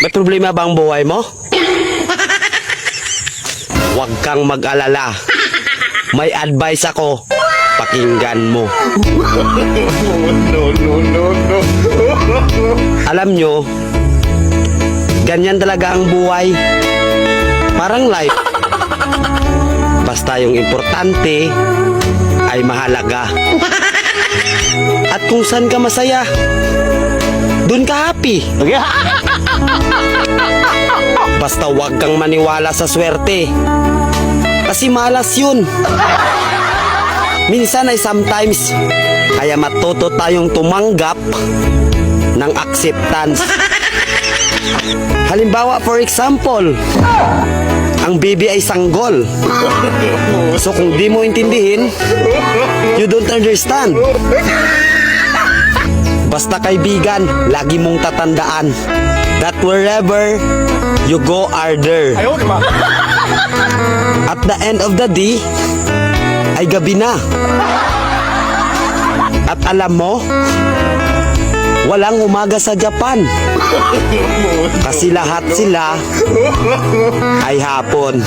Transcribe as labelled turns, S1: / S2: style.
S1: May problema bang buhay mo? Huwag kang mag-alala. May advice ako. Pakinggan mo. Alam nyo, ganyan talaga ang buhay. Parang life. Basta yung importante ay mahalaga. At kung saan ka masaya, dun ka happy. Basta huwag kang maniwala sa swerte. Kasi malas yun. Minsan ay sometimes. Kaya matuto tayong tumanggap ng acceptance. Halimbawa, for example, ang baby ay sanggol. So kung di mo intindihin, you don't understand. Basta kaibigan, lagi mong tatandaan that wherever you go are there. At the end of the day, ay gabi na. At alam mo, walang umaga sa Japan. Kasi lahat sila ay hapon.